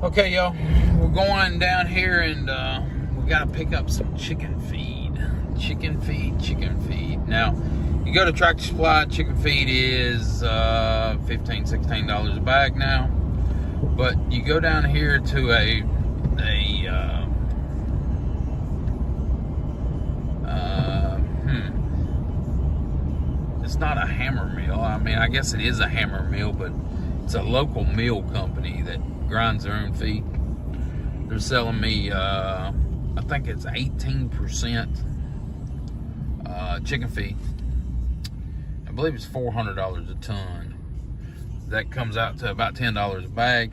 Okay, y'all, we're going down here and we got to pick up some chicken feed. Chicken feed. Now, you go to Tractor Supply, chicken feed is $15, $16 a bag now. But you go down here to it's not a Hammer Mill. I mean, I guess it is a Hammer Mill, but it's a local mill company that grinds their own feed. They're selling me, I think it's 18% chicken feed. I believe it's $400 a ton. That comes out to about $10 a bag.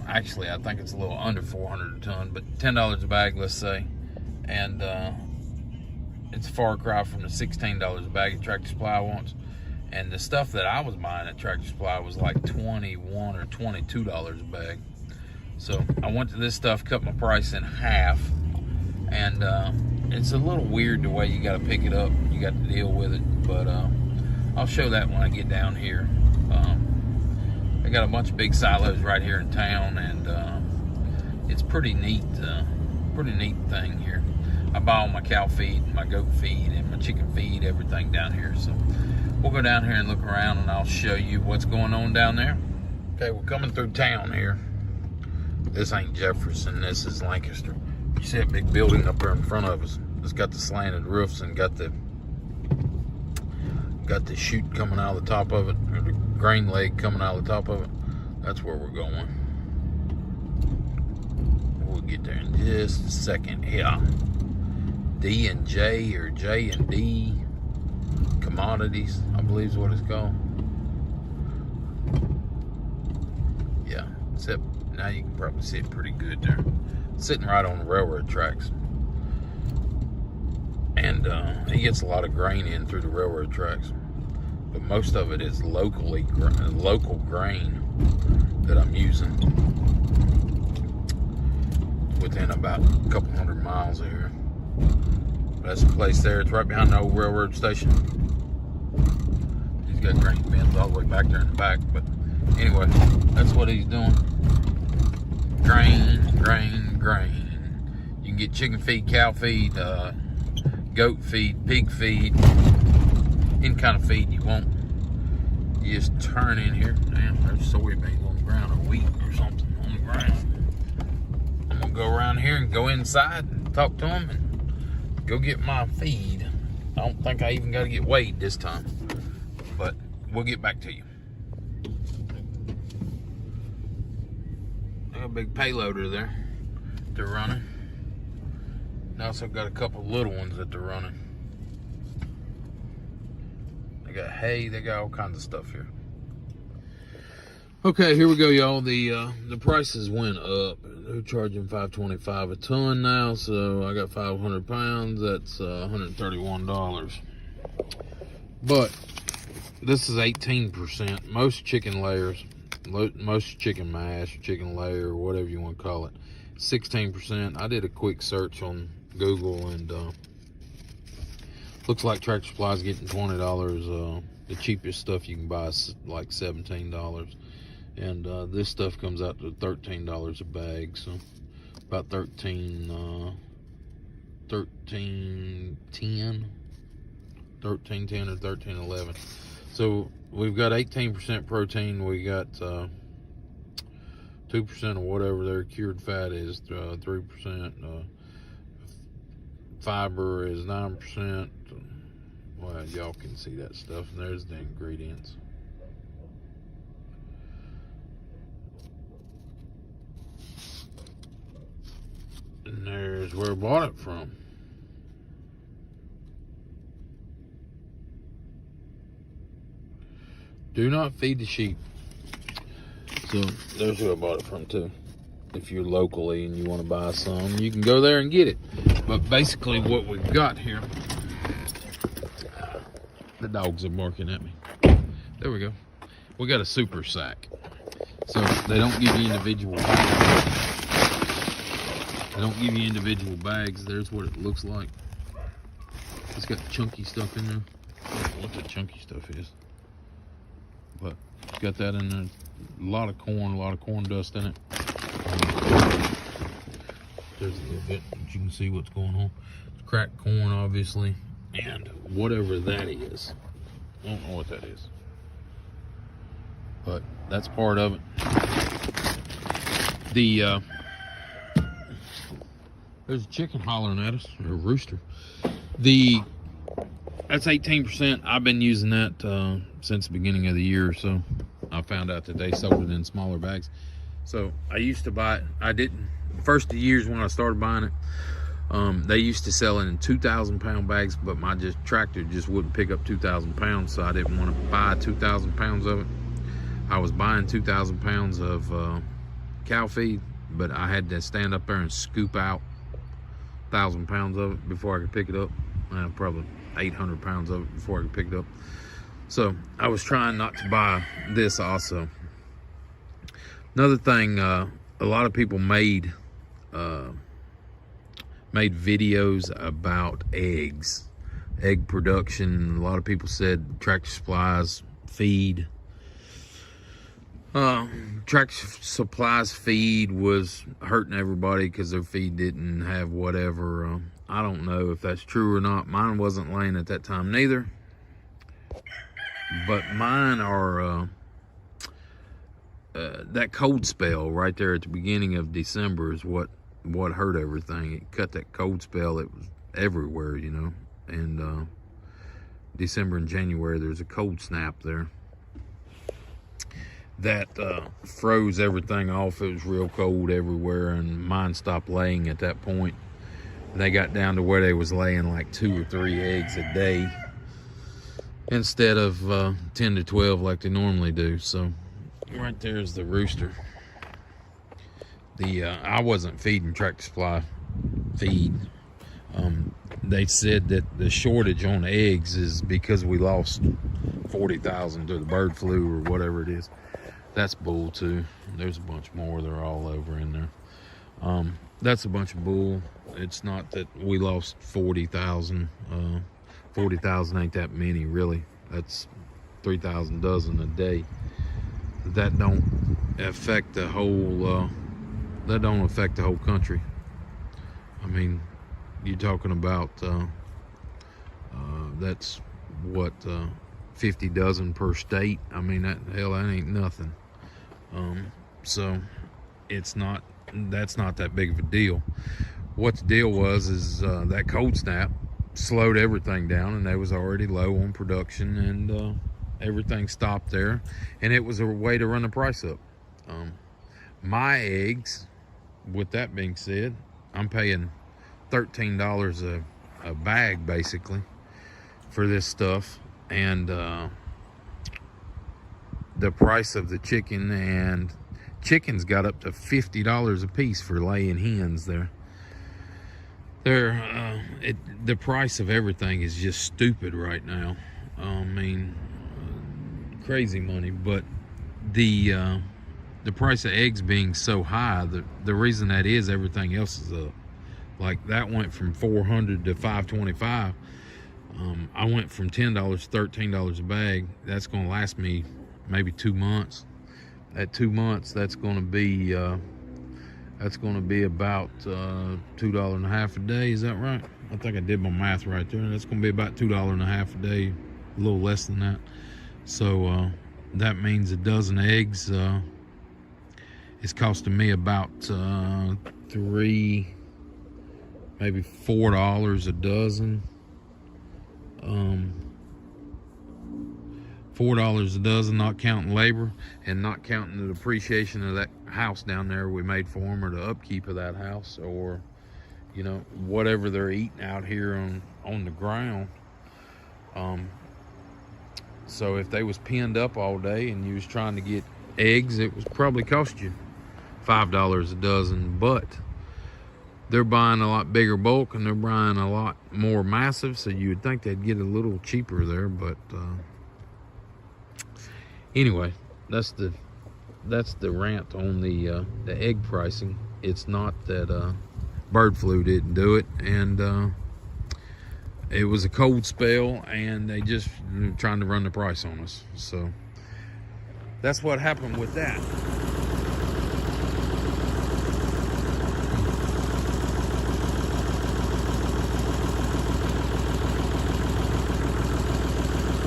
Actually, I think it's a little under $400 a ton, but $10 a bag, let's say. And it's a far cry from the $16 a bag at Tractor Supply once. And the stuff that I was buying at Tractor Supply was like $21 or $22 a bag. So I went to this stuff, cut my price in half. And it's a little weird the way you got to pick it up. You got to deal with it. But I'll show that when I get down here. I got a bunch of big silos right here in town, and it's pretty neat thing here. I buy all my cow feed, my goat feed, and my chicken feed, everything down here. So we'll go down here and look around, and I'll show you what's going on down there. Okay, we're coming through town here. This ain't Jefferson, this is Lancaster. You see that big building up there in front of us? It's got the slanted roofs and got the chute coming out of the top of it, or the grain leg coming out of the top of it. That's where we're going. We'll get there in just a second. Yeah. D and J, or J and D Commodities, I believe is what it's called. Yeah, except now you can probably see it pretty good there. It's sitting right on the railroad tracks. And he gets a lot of grain in through the railroad tracks. But most of it is local grain that I'm using within about a couple hundred miles of here. That's the place there. It's right behind the old railroad station. He's got grain bins all the way back there in the back. But anyway, that's what he's doing. Grain. You can get chicken feed, cow feed, goat feed, pig feed, any kind of feed you want. You just turn in here. Damn, there's soybeans on the ground, or wheat or something on the ground. I'm gonna go around here and go inside and talk to them and go get my feed. I don't think I even gotta get weighed this time, but we'll get back to you. Got a big payloader there they're running. They also got a couple little ones that they're running. They got hay, they got all kinds of stuff here. Okay, here we go, y'all. The prices went up. They're charging $5.25 a ton now, so I got 500 pounds. That's $131. But this is 18%. Most chicken layers, most chicken mash, chicken layer, whatever you want to call it, 16%. I did a quick search on Google, and looks like Tractor Supply is getting $20. The cheapest stuff you can buy is like $17. And this stuff comes out to $13 a bag, so about $13.10 or $13.11. So we've got 18% protein. We got 2% of whatever their cured fat is, 3%. Fiber is 9%. Well, y'all can see that stuff. And there's the ingredients. And there's where I bought it from. Do not feed the sheep. So there's where I bought it from too. If you're locally and you want to buy some, you can go there and get it. But basically what we've got here, the dogs are barking at me. There we go. We got a super sack. So they don't give you individual bags. There's what it looks like. It's got chunky stuff in there. I don't know what the chunky stuff is. But it's got that in there. A lot of corn dust in it. There's a little bit, but you can see what's going on. It's cracked corn, obviously, and whatever that is. I don't know what that is, but that's part of it. There's a chicken hollering at us, or a rooster. That's 18%. I've been using that since the beginning of the year or so. I found out that they sold it in smaller bags. So I used to buy it. I didn't. First of the years when I started buying it, they used to sell it in 2,000-pound bags, but my tractor just wouldn't pick up 2,000 pounds, so I didn't want to buy 2,000 pounds of it. I was buying 2,000 pounds of cow feed, but I had to stand up there and scoop out 1,000 pounds of it before I could pick it up. Probably 800 pounds of it before I could pick it up. So I was trying not to buy this also. Another thing, a lot of people made videos about eggs, egg production. A lot of people said Tractor Supply's feed, Tractor Supply's feed was hurting everybody because their feed didn't have whatever. I don't know if that's true or not. Mine wasn't laying at that time neither, but mine are that cold spell right there at the beginning of December is what hurt everything. It cut that cold spell. It was everywhere, you know. And December and January, there's a cold snap there that froze everything off. It was real cold everywhere, and mine stopped laying at that point. They got down to where they was laying like 2 or 3 eggs a day instead of 10 to 12 like they normally do. So right there's the rooster. I wasn't feeding Tractor Supply feed. They said that the shortage on eggs is because we lost 40,000 to the bird flu or whatever it is. That's bull too. There's a bunch more. They're all over in there. That's a bunch of bull. It's not that we lost 40,000. 40,000 ain't that many really. That's 3,000 dozen a day. That don't affect the whole. That don't affect the whole country. I mean, you're talking about that's what 50 dozen per state. I mean, that ain't nothing. So it's not. That's not that big of a deal. What the deal was is that cold snap slowed everything down, and they was already low on production, and everything stopped there, and it was a way to run the price up. My eggs, with that being said, I'm paying $13 a bag basically for this stuff, and the price of the chicken, and chickens got up to $50 a piece for laying hens there. The price of everything is just stupid right now. I mean, crazy money. But the price of eggs being so high, the reason that is everything else is up. Like that went from $400 to $525. I went from $10 to $13 a bag. That's going to last me maybe 2 months. At 2 months, that's going to be about $2.50 a day. Is that right? I think I did my math right there. That's going to be about $2.50 a day, a little less than that. So that means a dozen eggs is costing me about $3, maybe $4 a dozen. $4 a dozen, not counting labor and not counting the depreciation of that house down there we made for them, or the upkeep of that house, or you know, whatever they're eating out here on the ground. So if they was pinned up all day and you was trying to get eggs, it was probably cost you $5 a dozen. But they're buying a lot bigger bulk, and they're buying a lot more massive, so you would think they'd get a little cheaper there. But anyway, that's the rant on the egg pricing. It's not that bird flu didn't do it, and it was a cold spell, and they just trying to run the price on us. So that's what happened with that.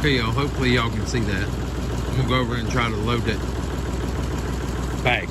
Okay, y'all, hopefully y'all can see that. I'm gonna go over and try to load that bag.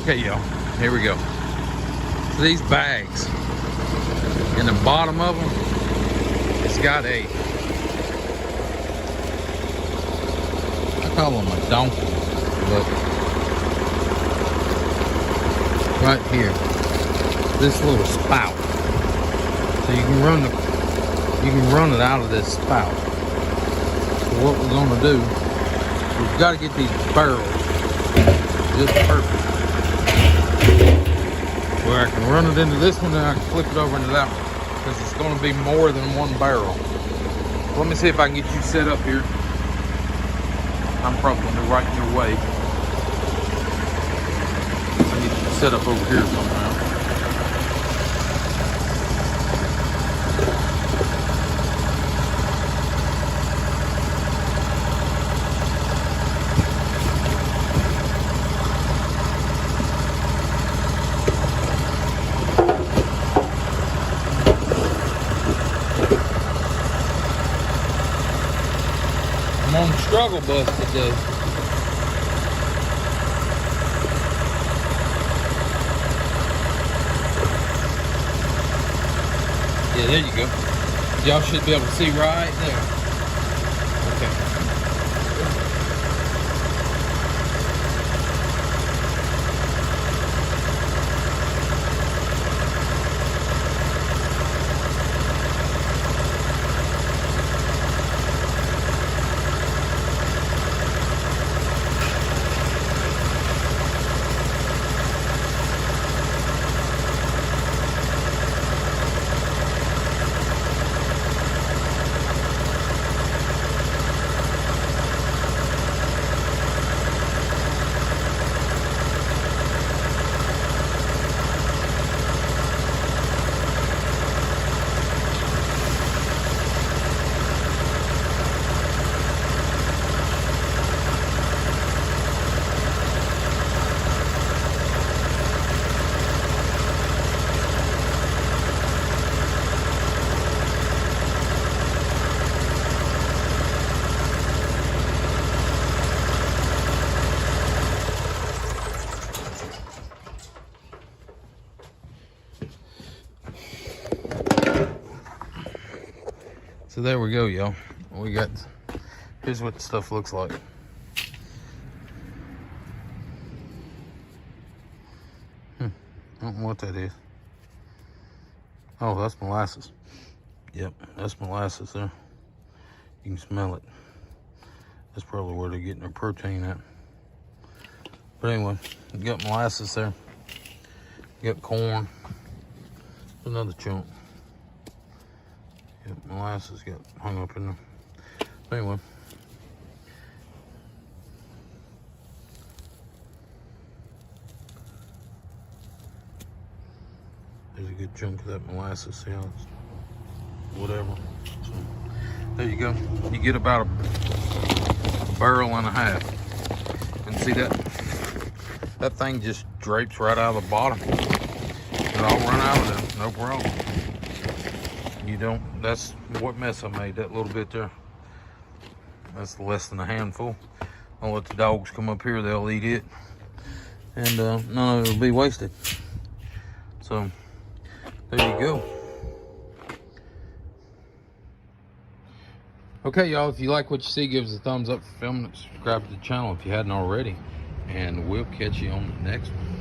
Okay, y'all, here we go. These bags, in the bottom of them, it's got a, I call them a donkey, but right here, this little spout. So you can run it out of this spout. So what we're gonna do, we've got to get these barrels just perfect, where I can run it into this one and I can flip it over into that one, because it's going to be more than one barrel. Let me see if I can get you set up here. I'm probably going to be right in your way. I need you set up over here somehow. I'm on the struggle bus today. Yeah, there you go. Y'all should be able to see right there. Okay. So there we go, y'all. We got, here's what the stuff looks like. I don't know what that is. Oh, that's molasses. Yep, that's molasses there. You can smell it. That's probably where they're getting their protein at. But anyway, you got molasses there. You got corn. Another chunk. Yep, molasses got hung up in there. But anyway. There's a good chunk of that molasses. See how it's whatever. So, there you go. You get about a barrel and a half. And see that thing just drapes right out of the bottom. It'll all run out of there, no problem. You don't, that's what mess I made, that little bit there. That's less than a handful. I'll let the dogs come up here, they'll eat it. And none of it will be wasted. So, there you go. Okay, y'all, if you like what you see, give us a thumbs up for filming it. Subscribe to the channel if you hadn't already. And we'll catch you on the next one.